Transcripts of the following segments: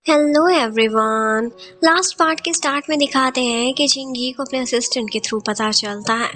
Hello everyone. Last part के start में दिखाते हैं कि चिंगी को अपने असिस्टेंट के थ्रू पता चलता है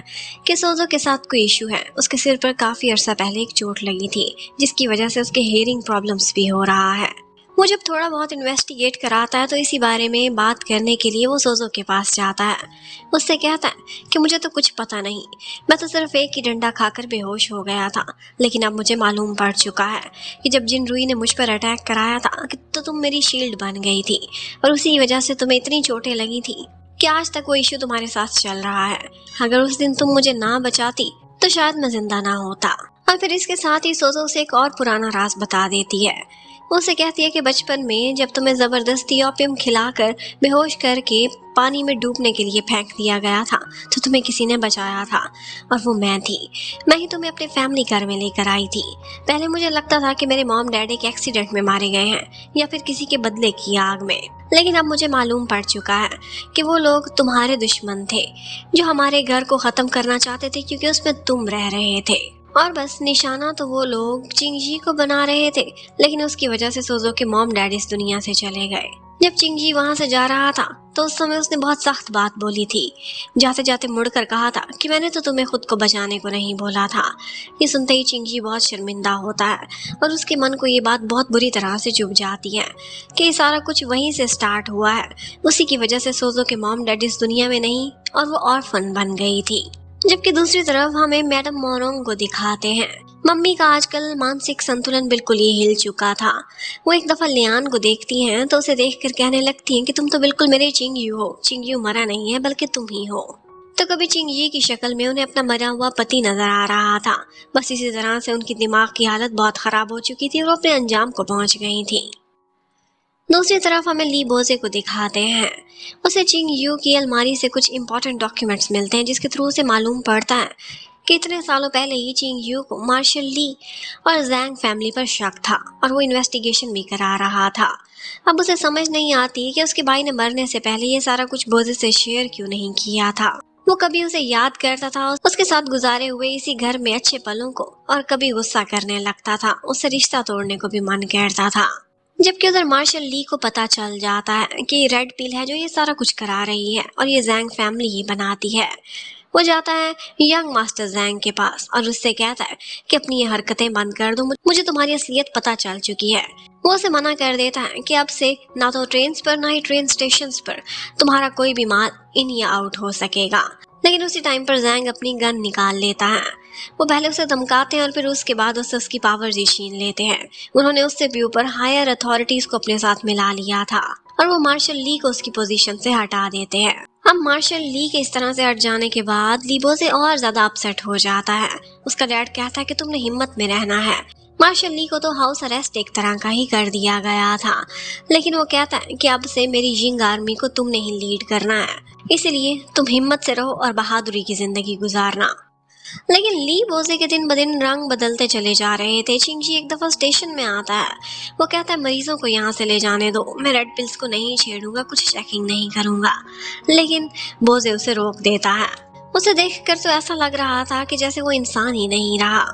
कि सोजो के साथ कोई इशू है। उसके सिर पर काफ़ी अरसा पहले एक चोट लगी थी जिसकी वजह से उसके हियरिंग प्रॉब्लम्स भी हो रहा है। वो जब थोड़ा बहुत इन्वेस्टिगेट कराता है तो इसी बारे में बात करने के लिए वो सोजो के पास जाता है। उससे कहता है कि मुझे तो कुछ पता नहीं, मैं तो सिर्फ एक ही डंडा खाकर बेहोश हो गया था, लेकिन अब मुझे मालूम पड़ चुका है कि जब जिनरुई ने मुझ पर अटैक कराया था तो तुम मेरी शील्ड बन गई थी और उसी वजह से तुम्हें इतनी चोटें लगी थी कि आज तक वो इशू तुम्हारे साथ चल रहा है। अगर उस दिन तुम मुझे ना बचाती तो शायद मैं जिंदा ना होता। और फिर इसके साथ ही सोजो उसे एक और पुराना राज बता देती है। वो उसे कहती है कि बचपन में जब तुम्हें जबरदस्ती ओपियम खिलाकर बेहोश करके पानी में डूबने के लिए फेंक दिया गया था तो तुम्हें किसी ने बचाया था, और वो मैं थी। मैं ही तुम्हें अपने फैमिली घर में लेकर आई थी। पहले मुझे लगता था कि मेरे मॉम डैड एक एक्सीडेंट में मारे गए हैं या फिर किसी के बदले की आग में, लेकिन अब मुझे मालूम पड़ चुका है कि वो लोग तुम्हारे दुश्मन थे जो हमारे घर को ख़त्म करना चाहते थे क्योंकि उसमें तुम रह रहे थे। और बस निशाना तो वो लोग चिंगजी को बना रहे थे, लेकिन उसकी वजह से सोजो के मॉम डैड इस दुनिया से चले गए। जब चिंगजी वहां से जा रहा था तो उस समय उसने बहुत सख्त बात बोली थी। जाते जाते मुड़कर कहा था कि मैंने तो तुम्हें खुद को बचाने को नहीं बोला था। ये सुनते ही चिंगजी बहुत शर्मिंदा होता है और उसके मन को ये बात बहुत बुरी तरह से चुभ जाती है कि ये सारा कुछ वहीं से स्टार्ट हुआ है। उसी की वजह से सोजो के मॉम डैड इस दुनिया में नहीं और वो ऑर्फन बन गई थी। जबकि दूसरी तरफ हमें मैडम मोरोंग को दिखाते हैं। मम्मी का आजकल मानसिक संतुलन बिल्कुल ही हिल चुका था। वो एक दफा लियान को देखती हैं तो उसे देखकर कहने लगती हैं कि तुम तो बिल्कुल मेरे चिंगयू हो। चिंगयू मरा नहीं है बल्कि तुम ही हो। तो कभी चिंगयू की शक्ल में उन्हें अपना मरा हुआ पति नजर आ रहा था। बस इसी तरह से उनकी दिमाग की हालत बहुत खराब हो चुकी थी और वो अपने अंजाम को पहुंच गई थी। दूसरी तरफ हमें ली बोजे को दिखाते हैं। उसे चिंग यू की अलमारी से कुछ इंपॉर्टेंट डॉक्यूमेंट्स मिलते हैं जिसके थ्रू उसे मालूम पड़ता है कि इतने सालों पहले ही चिंग यू को मार्शल ली और जैंग फैमिली पर शक था और वो इन्वेस्टिगेशन भी करा रहा था। अब उसे समझ नहीं आती कि उसके भाई ने मरने से पहले ये सारा कुछ बोजे से शेयर क्यों नहीं किया था। वो कभी उसे याद करता था उसके साथ गुजारे हुए इसी घर में अच्छे पलों को, और कभी गुस्सा करने लगता था, उससे रिश्ता तोड़ने को भी मन करता था। जबकि उधर मार्शल ली को पता चल जाता है कि रेड पिल है जो ये सारा कुछ करा रही है और ये जैंग फैमिली ही बनाती है। वो जाता है यंग मास्टर जैंग के पास और उससे कहता है कि अपनी ये हरकतें बंद कर दो, मुझे तुम्हारी असलियत पता चल चुकी है। वो उसे मना कर देता है कि अब से ना तो ट्रेन पर ना ही ट्रेन स्टेशन पर तुम्हारा कोई भी माल इन या आउट हो सकेगा। लेकिन उसी टाइम पर जैंग अपनी गन निकाल लेता है। वो पहले उसे धमकाते हैं और फिर उसके बाद उससे उसकी पावर जी छीन लेते हैं। उन्होंने उससे भी ऊपर हायर अथॉरिटीज को अपने साथ मिला लिया था और वो मार्शल ली को उसकी पोजीशन से हटा देते हैं। अब मार्शल ली के इस तरह से हट जाने के बाद लीबो से और ज्यादा अपसेट हो जाता है। उसका डैड कहता है कि तुमने हिम्मत में रहना है। मार्शल ली को तो हाउस अरेस्ट एक तरह का ही कर दिया गया था, लेकिन वो कहता है कि अब से मेरी यिंग आर्मी को तुमने ही लीड करना है, इसलिए तुम हिम्मत से रहो और बहादुरी की जिंदगी गुजारना। लेकिन ली बोजे के दिन ब दिन रंग बदलते चले जा रहे थे। चिंगजी एक दफा स्टेशन में आता है। वो कहता है मरीजों को यहाँ से ले जाने दो, मैं रेड पिल्स को नहीं छेड़ूंगा, कुछ चेकिंग नहीं करूंगा। लेकिन बोजे उसे रोक देता है। उसे देखकर तो ऐसा लग रहा था कि जैसे वो इंसान ही नहीं रहा।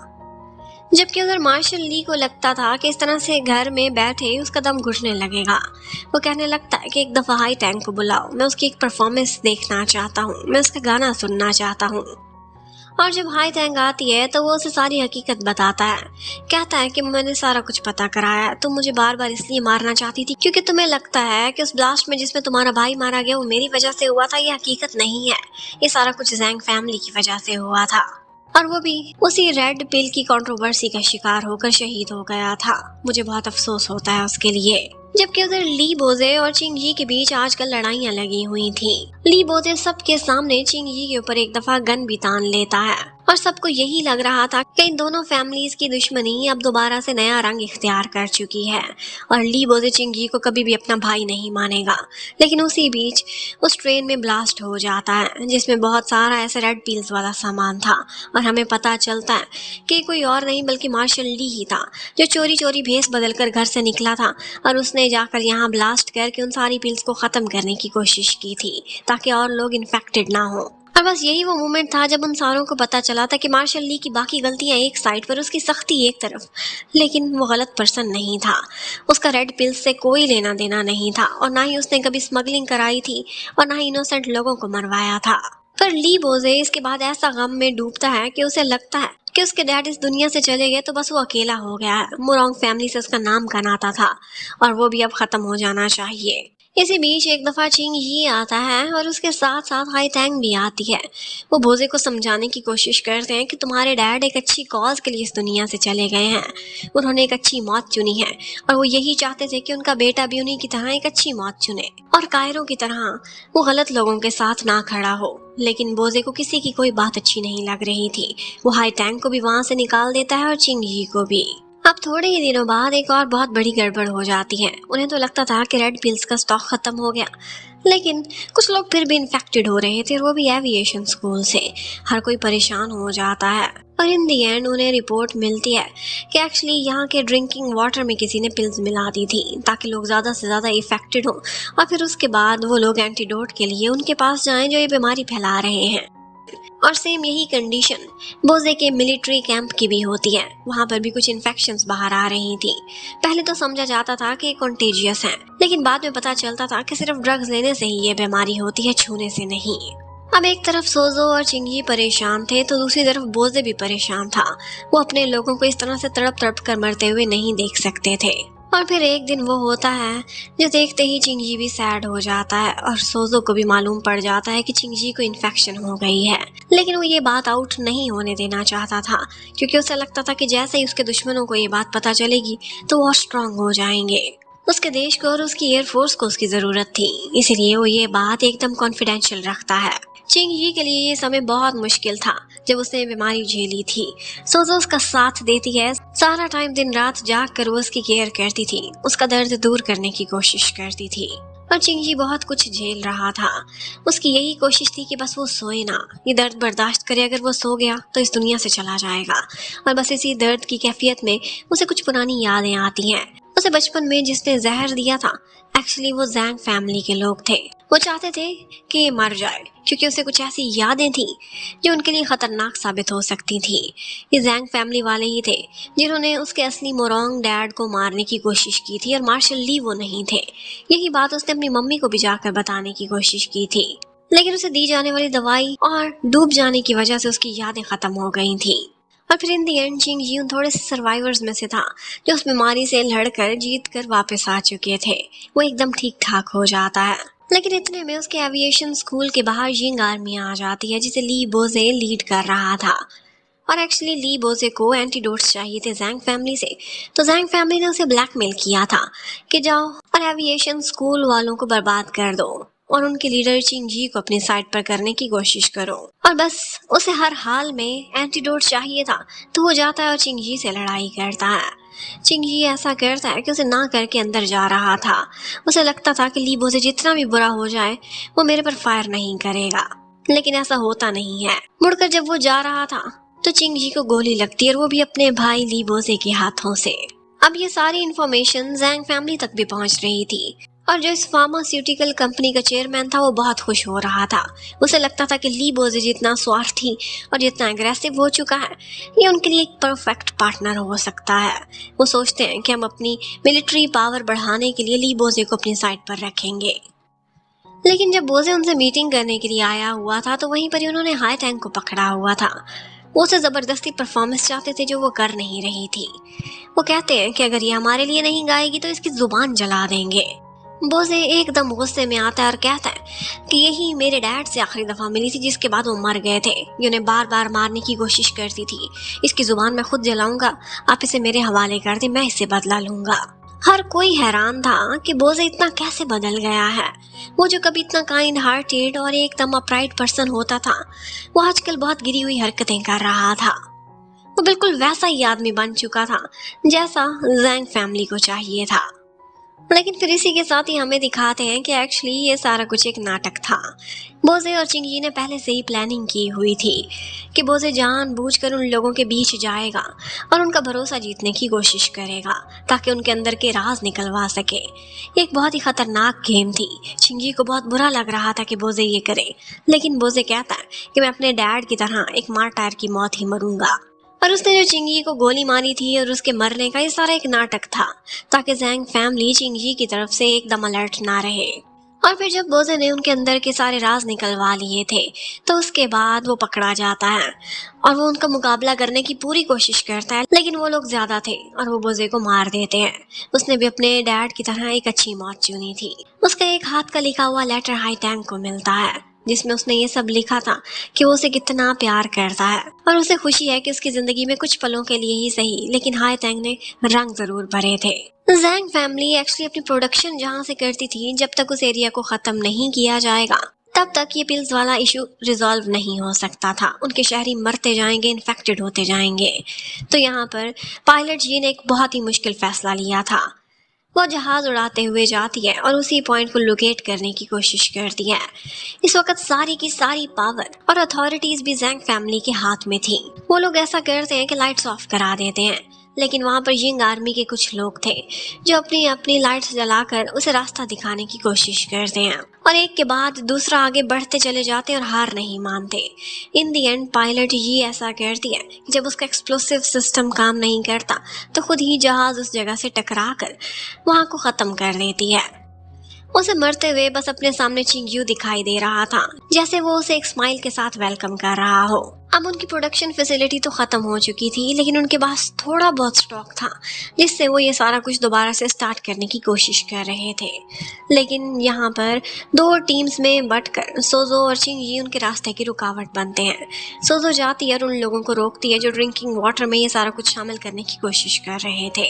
जबकि उधर मार्शल ली को लगता था कि इस तरह से घर में बैठे उसका दम घुटने लगेगा। वो कहने लगता है कि एक दफा हाई टैंक को बुलाओ, मैं उसकी एक परफॉर्मेंस देखना चाहता हूँ, मैं उसका गाना सुनना चाहता हूँ। और जब हाई टैंग आती है तो वो उसे सारी हकीकत बताता है। कहता है कि मैंने सारा कुछ पता कराया, तुम मुझे बार बार इसलिए मारना चाहती थी क्योंकि तुम्हें लगता है कि उस ब्लास्ट में जिसमें तुम्हारा भाई मारा गया वो मेरी वजह से हुआ था। ये हकीकत नहीं है, ये सारा कुछ जैंग फैमिली की वजह से हुआ था, और वो भी उसी रेड पिल की कंट्रोवर्सी का शिकार होकर शहीद हो गया था। मुझे बहुत अफसोस होता है उसके लिए। जबकि उधर ली बोजे और चिंगजी के बीच आजकल लड़ाइयां लगी हुई थी। ली बोजे सबके सामने चिंगजी के ऊपर एक दफा गन भी तान लेता है और सबको यही लग रहा था कि इन दोनों फैमिलीज की दुश्मनी अब दोबारा से नया रंग इख्तियार कर चुकी है और ली बोजे चिंगजी को कभी भी अपना भाई नहीं मानेगा। लेकिन उसी बीच उस ट्रेन में ब्लास्ट हो जाता है जिसमें बहुत सारा ऐसे रेड पील्स वाला सामान था और हमें पता चलता है कि कोई और नहीं बल्कि मार्शल ली ही था जो चोरी चोरी भेस बदलकर घर से निकला था और उसने जाकर यहाँ ब्लास्ट करके उन सारी पील्स को खत्म करने की कोशिश की थी ताकि और लोग इन्फेक्टेड ना हो। और बस यही वो मोमेंट था जब उन सारों को पता चला था कि मार्शल ली की बाकी गलतियां एक साइड पर, उसकी सख्ती एक तरफ, लेकिन वो गलत पर्सन नहीं था। उसका रेड पिल्स से कोई लेना देना नहीं था और ना ही उसने कभी स्मगलिंग कराई थी और ना ही इनोसेंट लोगों को मरवाया था। पर ली बोजे इसके बाद ऐसा गम में डूबता है कि उसे लगता है कि उसके डैड इस दुनिया से चले गए तो बस वो अकेला हो गया है। मोरोंग फैमिली से उसका नाम का नाता था और वो भी अब खत्म हो जाना चाहिए। इसी बीच एक दफा चिंग ही आता है और उसके साथ साथ हाई टैंग भी आती है। वो बोजे को समझाने की कोशिश करते हैं कि तुम्हारे डैड एक अच्छी कॉज के लिए इस दुनिया से चले गए हैं, उन्होंने एक अच्छी मौत चुनी है और वो यही चाहते थे कि उनका बेटा भी उन्हीं की तरह एक अच्छी मौत चुने और कायरों की तरह वो गलत लोगों के साथ ना खड़ा हो। लेकिन बोजे को किसी की कोई बात अच्छी नहीं लग रही थी। वो हाई टैंग को भी वहां से निकाल देता है और चिंग ही को भी। अब थोड़े ही दिनों बाद एक और बहुत बड़ी गड़बड़ हो जाती है। उन्हें तो लगता था कि रेड पिल्स का स्टॉक खत्म हो गया, लेकिन कुछ लोग फिर भी इन्फेक्टेड हो रहे थे और वो भी एविएशन स्कूल से। हर कोई परेशान हो जाता है और इन दी एंड उन्हें रिपोर्ट मिलती है कि एक्चुअली यहाँ के ड्रिंकिंग वाटर में किसी ने पिल्स मिला दी थी ताकि लोग ज़्यादा से ज़्यादा इफेक्टेड हो और फिर उसके बाद वो लोग एंटीडोट के लिए उनके पास जाएं जो ये बीमारी फैला रहे हैं। और सेम यही कंडीशन बोजे के मिलिट्री कैंप की भी होती है। वहाँ पर भी कुछ इन्फेक्शंस बाहर आ रही थी। पहले तो समझा जाता था कि कॉन्टेजियस हैं, लेकिन बाद में पता चलता था कि सिर्फ ड्रग्स लेने से ही ये बीमारी होती है, छूने से नहीं। अब एक तरफ सोजो और चिंगी परेशान थे तो दूसरी तरफ बोजे भी परेशान था। वो अपने लोगों को इस तरह से तड़प तड़प कर मरते हुए नहीं देख सकते थे। और फिर एक दिन वो होता है जो देखते ही चिंगी भी सैड हो जाता है और सोजो को भी मालूम पड़ जाता है कि चिंगी को इन्फेक्शन हो गई है। लेकिन वो ये बात आउट नहीं होने देना चाहता था क्योंकि उसे लगता था कि जैसे ही उसके दुश्मनों को ये बात पता चलेगी तो वो स्ट्रांग हो जाएंगे। उसके देश को और उसकी एयरफोर्स को उसकी जरूरत थी, इसलिए वो ये बात एकदम कॉन्फिडेंशियल रखता है। चिंग ही के लिए ये समय बहुत मुश्किल था जब उसने बीमारी झेली थी। सोजो उसका साथ देती है, सारा टाइम दिन रात जाग कर वो उसकी केयर करती थी, उसका दर्द दूर करने की कोशिश करती थी। और चिंगी बहुत कुछ झेल रहा था। उसकी यही कोशिश थी कि बस वो सोए ना, ये दर्द बर्दाश्त करे। अगर वो सो गया तो इस दुनिया से चला जाएगा। और बस इसी दर्द की कैफियत में उसे कुछ पुरानी यादें आती हैं। उसे बचपन में जिसने जहर दिया था एक्चुअली वो जैंग फैमिली के लोग थे। वो चाहते थे कि ये मर जाए क्योंकि उसे कुछ ऐसी यादें थी जो उनके लिए खतरनाक साबित हो सकती थी। ये जैंग फैमिली वाले ही थे जिन्होंने उसके असली मोरोंग डैड को मारने की कोशिश की थी और मार्शल ली वो नहीं थे। यही बात उसने अपनी मम्मी को भी जाकर बताने की कोशिश की थी, लेकिन उसे दी जाने वाली दवाई और डूब जाने की वजह से उसकी यादें खत्म हो गई थी। और फिर इन दी एंड चिंग जी उन थोड़े से सर्वाइवर्स में से था जो उस बीमारी से लड़कर जीत कर वापस आ चुके थे। वो एकदम ठीक ठाक हो जाता है, लेकिन इतने में उसके एविएशन स्कूल के बाहर यिंग आर्मी आ जाती है जिसे ली बोजे लीड कर रहा था। और एक्चुअली ली बोजे को एंटीडोट्स चाहिए थे जैंग फैमिली से, तो जैंग फैमिली ने उसे ब्लैकमेल किया था कि जाओ और एविएशन स्कूल वालों को बर्बाद कर दो और उनके लीडर चिंग जी को अपनी साइड पर करने की कोशिश करो। और बस उसे हर हाल में एंटीडोट चाहिए था तो वो जाता है और चिंग जी से लड़ाई करता है। चिंग जी ऐसा करता है कि उसे ना करके अंदर जा रहा था। उसे लगता था कि लीबो से जितना भी बुरा हो जाए वो मेरे पर फायर नहीं करेगा, लेकिन ऐसा होता नहीं है। मुड़कर जब वो जा रहा था तो चिंग जी को गोली लगती है और वो भी अपने भाई लीबोजे के हाथों से। अब ये सारी इंफॉर्मेशन जैंग फैमिली तक भी पहुंच रही थी और जो इस फार्मास्यूटिकल कंपनी का चेयरमैन था वो बहुत खुश हो रहा था। उसे लगता था कि ली बोजे जितना स्वार्थी और जितना एग्रेसिव हो चुका है ये उनके लिए एक परफेक्ट पार्टनर हो सकता है। वो सोचते हैं कि हम अपनी मिलिट्री पावर बढ़ाने के लिए ली बोजे को अपनी साइड पर रखेंगे। लेकिन जब बोजे उनसे मीटिंग करने के लिए आया हुआ था तो वहीं पर ही उन्होंने हाई टैंग को पकड़ा हुआ था। वो उसे जबरदस्ती परफॉर्मेंस चाहते थे जो वो कर नहीं रही थी। वो कहते हैं कि अगर ये हमारे लिए नहीं गाएगी तो इसकी जुबान जला देंगे। बोजे एकदम गुस्से में आता है और कहता है कि यही मेरे डैड से आखिरी दफा मिली थी जिसके बाद वो मर गए थे। ये उन्हें बार बार मारने की कोशिश करती थी। इसकी जुबान मैं खुद जलाऊंगा, आप इसे मेरे हवाले कर दें, मैं इससे बदला लूंगा। हर कोई हैरान था कि बोजे इतना कैसे बदल गया है। वो जो कभी इतना काइंड हार्टेड और एकदम अपराइट पर्सन होता था वो आजकल बहुत गिरी हुई हरकतें कर रहा था। वो बिल्कुल वैसा ही आदमी बन चुका था जैसा जैंग फैमिली को चाहिए था। लेकिन फिर इसी के साथ ही हमें दिखाते हैं कि एक्चुअली ये सारा कुछ एक नाटक था। बोजे और चिंगी ने पहले से ही प्लानिंग की हुई थी कि बोजे जानबूझकर उन लोगों के बीच जाएगा और उनका भरोसा जीतने की कोशिश करेगा ताकि उनके अंदर के राज निकलवा सके। ये एक बहुत ही खतरनाक गेम थी। चिंगी को बहुत बुरा लग रहा था कि बोजे ये करे, लेकिन बोजे कहता है कि मैं अपने डैड की तरह एक मार्टायर की मौत ही मरूंगा। और उसने जो चिंगी को गोली मारी थी और उसके मरने का ये सारा एक नाटक था ताकि जैंग फैमिली चिंगी की तरफ से एकदम अलर्ट ना रहे। और फिर जब बोजे ने उनके अंदर के सारे राज निकलवा लिए थे तो उसके बाद वो पकड़ा जाता है और वो उनका मुकाबला करने की पूरी कोशिश करता है, लेकिन वो लोग ज्यादा थे और वो बोजे को मार देते हैं। उसने भी अपने डैड की तरह एक अच्छी मौत चुनी थी। उसका एक हाथ का लिखा हुआ लेटर हाई टैंग को मिलता है जिसमें उसने ये सब लिखा था कि वो उसे कितना प्यार करता है और उसे खुशी है कि उसकी जिंदगी में कुछ पलों के लिए ही सही, लेकिन हाई टैंग ने रंग जरूर भरे थे। जैंग फैमिली एक्चुअली अपनी प्रोडक्शन जहाँ से करती थी, जब तक उस एरिया को खत्म नहीं किया जाएगा तब तक ये पिल्स वाला इशू रिजॉल्व नहीं हो सकता था। उनके शहरी मरते जाएंगे, इन्फेक्टेड होते जाएंगे। तो यहाँ पर पायलट जी ने एक बहुत ही मुश्किल फैसला लिया था। वो जहाज उड़ाते हुए जाती है और उसी पॉइंट को लोकेट करने की कोशिश करती है। इस वक्त सारी की सारी पावर और अथॉरिटीज भी जैंग फैमिली के हाथ में थी। वो लोग ऐसा करते हैं कि लाइट्स ऑफ करा देते हैं, लेकिन वहाँ पर यिंग आर्मी के कुछ लोग थे जो अपनी अपनी लाइट्स जलाकर उसे रास्ता दिखाने की कोशिश करते हैं और एक के बाद दूसरा आगे बढ़ते चले जाते हैं और हार नहीं मानते। इन दी एंड पायलट ये ऐसा करती है कि जब उसका एक्सप्लोसिव सिस्टम काम नहीं करता तो खुद ही जहाज उस जगह से टकरा कर वहाँ को खत्म कर देती है। उसे मरते हुए बस अपने सामने चिंग्यू दिखाई दे रहा था, जैसे वो उसे एक स्माइल के साथ वेलकम कर रहा हो। अब उनकी प्रोडक्शन फैसिलिटी तो खत्म हो चुकी थी, लेकिन उनके पास थोड़ा बहुत स्टॉक था जिससे वो ये सारा कुछ दोबारा से स्टार्ट करने की कोशिश कर रहे थे। लेकिन यहाँ पर दो टीम्स में बंटकर सोजो और चिंगी उनके रास्ते की रुकावट बनते हैं। सोजो जाती है और उन लोगों को रोकती है जो ड्रिंकिंग वाटर में ये सारा कुछ शामिल करने की कोशिश कर रहे थे।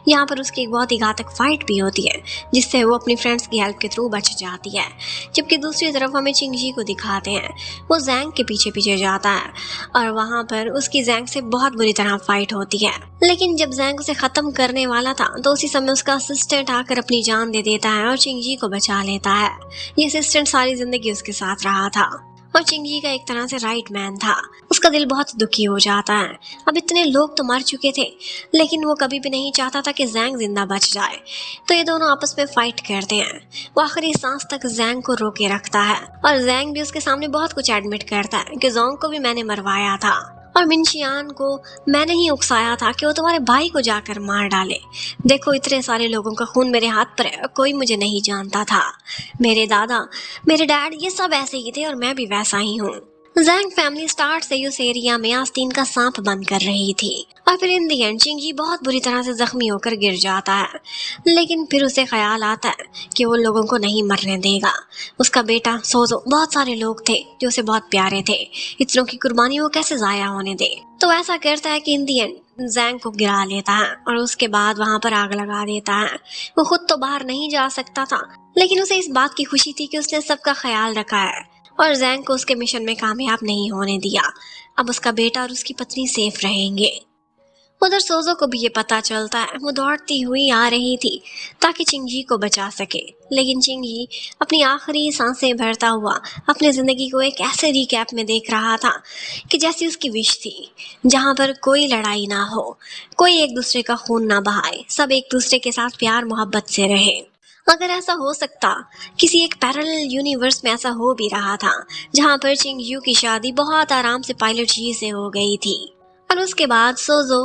यहाँ पर उसकी एक बहुत ही घातक फाइट भी होती है जिससे वो अपनी फ्रेंड्स की हेल्प के थ्रू बच जाती है। जबकि दूसरी तरफ हमें चिंगी को दिखाते हैं, वो जैंग के पीछे पीछे जाता है और वहाँ पर उसकी जैंग से बहुत बुरी तरह फाइट होती है। लेकिन जब जैंग उसे खत्म करने वाला था तो उसी समय उसका असिस्टेंट आकर अपनी जान दे देता है और चिंगी को बचा लेता है। ये असिस्टेंट सारी जिंदगी उसके साथ रहा था और चिंगी का एक तरह से राइट मैन था। उसका दिल बहुत दुखी हो जाता है। अब इतने लोग तो मर चुके थे, लेकिन वो कभी भी नहीं चाहता था कि जैंग जिंदा बच जाए। तो ये दोनों आपस में फाइट करते हैं। वो आखिरी सांस तक जैंग को रोके रखता है और जैंग भी उसके सामने बहुत कुछ एडमिट करता है कि जोंग को भी मैंने मरवाया था और मिनशियान को मैंने ही उकसाया था कि वो तुम्हारे भाई को जाकर मार डाले। देखो इतने सारे लोगों का खून मेरे हाथ पर है, कोई मुझे नहीं जानता था। मेरे दादा, मेरे डैड, ये सब ऐसे ही थे और मैं भी वैसा ही हूँ। जैंग फैमिली स्टार्ट से उस एरिया में आस्तीन का सांप बंद कर रही थी और फिर इन दी एंड चिंगी बहुत बुरी तरह से जख्मी होकर गिर जाता है। लेकिन फिर उसे ख्याल आता है कि वो लोगों को नहीं मरने देगा। उसका बेटा सोजो, बहुत सारे लोग थे जो उसे बहुत प्यारे थे, इतनों की कुर्बानी वो कैसे जाया होने दे। तो ऐसा करता है कि इन दी एंड जैंग को गिरा लेता है और उसके बाद वहां पर आग लगा देता है। वो खुद तो बाहर नहीं जा सकता था, लेकिन उसे इस बात की खुशी थी कि उसने सबका ख्याल रखा है और जैंग को उसके मिशन में कामयाब नहीं होने दिया। अब उसका बेटा और उसकी पत्नी सेफ रहेंगे। उधर सोजो को भी ये पता चलता है। वो दौड़ती हुई आ रही थी ताकि चिंगी को बचा सके, लेकिन चिंगी अपनी आखिरी सांसें भरता हुआ अपनी जिंदगी को एक ऐसे रिकैप में देख रहा था कि जैसी उसकी विश थी, जहाँ पर कोई लड़ाई ना हो, कोई एक दूसरे का खून ना बहाए, सब एक दूसरे के साथ प्यार मोहब्बत से रहे। अगर ऐसा हो सकता, किसी एक पैरेलल यूनिवर्स में ऐसा हो भी रहा था जहाँ पर चिंगयू की शादी बहुत आराम से पायलट जी से हो गई थी और उसके बाद सोजो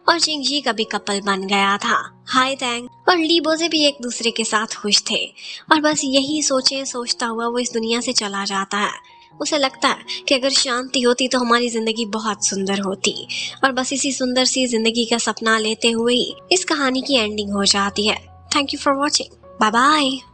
और चिंगजी का भी कपल बन गया था। हाई टैंग और ली बोजे भी एक दूसरे के साथ खुश थे और बस यही सोचता हुआ वो इस दुनिया से चला जाता है। उसे लगता है कि अगर शांति होती तो हमारी जिंदगी बहुत सुंदर होती और बस इसी सुंदर सी जिंदगी का सपना लेते हुए ही इस कहानी की एंडिंग हो जाती है। Thank you for watching. Bye bye.